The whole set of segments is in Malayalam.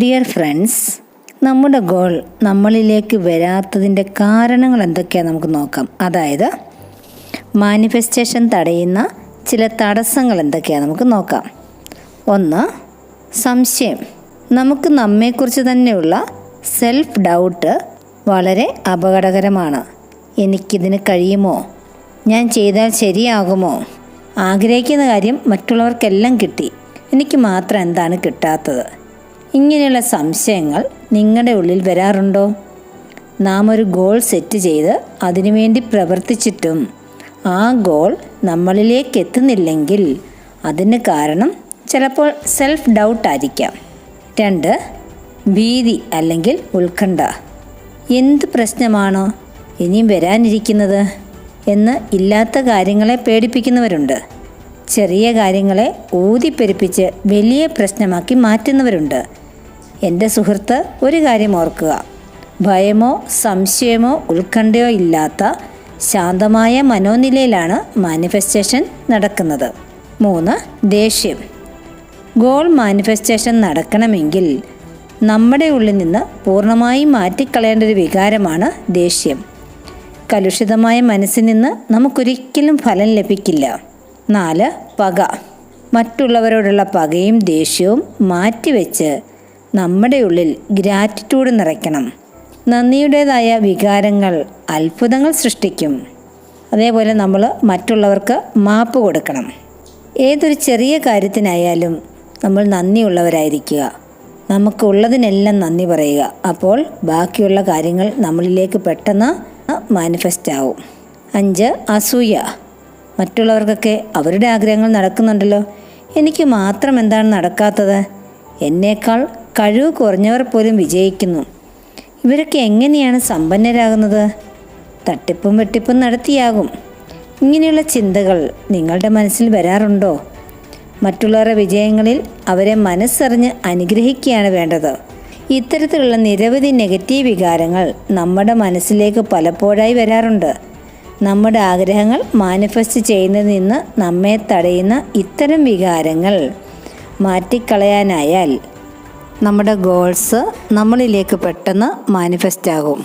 ഡിയർ ഫ്രണ്ട്സ്, നമ്മുടെ ഗോൾ നമ്മളിലേക്ക് വരാത്തതിൻ്റെ കാരണങ്ങൾ എന്തൊക്കെയാണെന്ന് നമുക്ക് നോക്കാം. അതായത് മാനിഫെസ്റ്റേഷൻ തടയുന്ന ചില തടസ്സങ്ങൾ എന്തൊക്കെയാണെന്ന് നമുക്ക് നോക്കാം. 1. സംശയം. നമുക്ക് നമ്മെക്കുറിച്ച് തന്നെയുള്ള സെൽഫ് ഡൗട്ട് വളരെ അപകടകരമാണ്. എനിക്കിതിന് കഴിയുമോ? ഞാൻ ചെയ്താൽ ശരിയാകുമോ? ആഗ്രഹിക്കുന്ന കാര്യം മറ്റുള്ളവർക്കെല്ലാം കിട്ടി, എനിക്ക് മാത്രം എന്താണ് കിട്ടാത്തത്? ഇങ്ങനെയുള്ള സംശയങ്ങൾ നിങ്ങളുടെ ഉള്ളിൽ വരാറുണ്ടോ? നാം ഒരു ഗോൾ സെറ്റ് ചെയ്ത് അതിനുവേണ്ടി പ്രവർത്തിച്ചിട്ടും ആ ഗോൾ നമ്മളിലേക്ക് എത്തുന്നില്ലെങ്കിൽ അതിന് കാരണം ചിലപ്പോൾ സെൽഫ് ഡൗട്ട് ആയിരിക്കാം. 2. ഭീതി അല്ലെങ്കിൽ ഉത്കണ്ഠ. എന്ത് പ്രശ്നമാണോ ഇനിയും വരാനിരിക്കുന്നത് എന്ന് ഇല്ലാത്ത കാര്യങ്ങളെ പേടിപ്പിക്കുന്നവരുണ്ട്. ചെറിയ കാര്യങ്ങളെ ഊതിപ്പെരുപ്പിച്ച് വലിയ പ്രശ്നമാക്കി മാറ്റുന്നവരുണ്ട്. എൻ്റെ സുഹൃത്ത്, ഒരു കാര്യം ഓർക്കുക, ഭയമോ സംശയമോ ഉത്കണ്ഠയോ ഇല്ലാത്ത ശാന്തമായ മനോനിലയിലാണ് മാനിഫെസ്റ്റേഷൻ നടക്കുന്നത്. 3. ദേഷ്യം. ഗോൾ മാനിഫെസ്റ്റേഷൻ നടക്കണമെങ്കിൽ നമ്മുടെ ഉള്ളിൽ നിന്ന് പൂർണ്ണമായും മാറ്റിക്കളയേണ്ട ഒരു വികാരമാണ് ദേഷ്യം. കലുഷിതമായ മനസ്സിൽ നിന്ന് നമുക്കൊരിക്കലും ഫലം ലഭിക്കില്ല. 4. പക. മറ്റുള്ളവരോടുള്ള പകയും ദേഷ്യവും മാറ്റിവെച്ച് നമ്മുടെ ഉള്ളിൽ ഗ്രാറ്റിറ്റ്യൂഡ് നിറയ്ക്കണം. നന്ദിയുടേതായ വികാരങ്ങൾ അത്ഭുതങ്ങൾ സൃഷ്ടിക്കും. അതേപോലെ നമ്മൾ മറ്റുള്ളവർക്ക് മാപ്പ് കൊടുക്കണം. ഏതൊരു ചെറിയ കാര്യത്തിനായാലും നമ്മൾ നന്ദിയുള്ളവരായിരിക്കുക. നമുക്കുള്ളതിനെല്ലാം നന്ദി പറയുക. അപ്പോൾ ബാക്കിയുള്ള കാര്യങ്ങൾ നമ്മളിലേക്ക് പെട്ടെന്ന് മാനിഫെസ്റ്റ് ആവും. 5. അസൂയ. മറ്റുള്ളവർക്കൊക്കെ അവരുടെ ആഗ്രഹങ്ങൾ നടക്കുന്നുണ്ടല്ലോ, എനിക്ക് മാത്രം എന്താണ് നടക്കാത്തത്? എന്നേക്കാൾ കഴിവ് കുറഞ്ഞവർ പോലും വിജയിക്കുന്നു. ഇവരൊക്കെ എങ്ങനെയാണ് സമ്പന്നരാകുന്നത്? തട്ടിപ്പും വെട്ടിപ്പും നടത്തിയാകും. ഇങ്ങനെയുള്ള ചിന്തകൾ നിങ്ങളുടെ മനസ്സിൽ വരാറുണ്ടോ? മറ്റുള്ളവരുടെ വിജയങ്ങളിൽ അവരെ മനസ്സറിഞ്ഞ് അനുഗ്രഹിക്കുകയാണ് വേണ്ടത്. ഇത്തരത്തിലുള്ള നിരവധി നെഗറ്റീവ് വികാരങ്ങൾ നമ്മുടെ മനസ്സിലേക്ക് പലപ്പോഴായി വരാറുണ്ട്. നമ്മുടെ ആഗ്രഹങ്ങൾ മാനിഫെസ്റ്റ് ചെയ്യുന്നതിൽ നിന്ന് നമ്മെ തടയുന്ന ഇത്തരം വികാരങ്ങൾ മാറ്റിക്കളയാനായാൽ നമ്മുടെ ഗോൾസ് നമ്മളിലേക്ക് പെട്ടെന്ന് മാനിഫെസ്റ്റ് ആകും.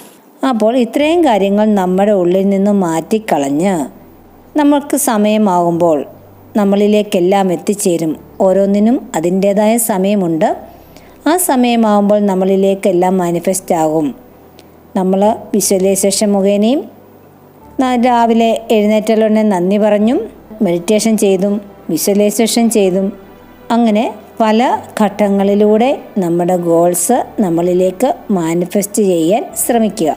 അപ്പോൾ ഇത്രയും കാര്യങ്ങൾ നമ്മുടെ ഉള്ളിൽ നിന്ന് മാറ്റിക്കളഞ്ഞ് നമുക്ക് സമയമാകുമ്പോൾ നമ്മളിലേക്കെല്ലാം എത്തിച്ചേരും. ഓരോന്നിനും അതിൻ്റേതായ സമയമുണ്ട്. ആ സമയമാകുമ്പോൾ നമ്മളിലേക്കെല്ലാം മാനിഫെസ്റ്റ് ആകും. നമ്മൾ വിഷ്വലൈസേഷൻ മുഖേനയും രാവിലെ എഴുന്നേറ്റുടനെ നന്ദി പറഞ്ഞും മെഡിറ്റേഷൻ ചെയ്തും വിഷ്വലൈസേഷൻ ചെയ്തും അങ്ങനെ പല ഘട്ടങ്ങളിലൂടെ നമ്മുടെ ഗോൾസ് നമ്മളിലേക്ക് മാനിഫെസ്റ്റ് ചെയ്യാൻ ശ്രമിക്കുക.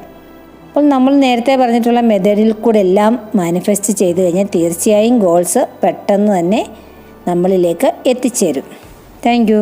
അപ്പോൾ നമ്മൾ നേരത്തെ പറഞ്ഞിട്ടുള്ള മെത്തേഡിൽ കൂടെ എല്ലാം മാനിഫെസ്റ്റ് ചെയ്ത് കഴിഞ്ഞാൽ തീർച്ചയായും ഗോൾസ് പെട്ടെന്ന് തന്നെ നമ്മളിലേക്ക് എത്തിച്ചേരും. Thank you.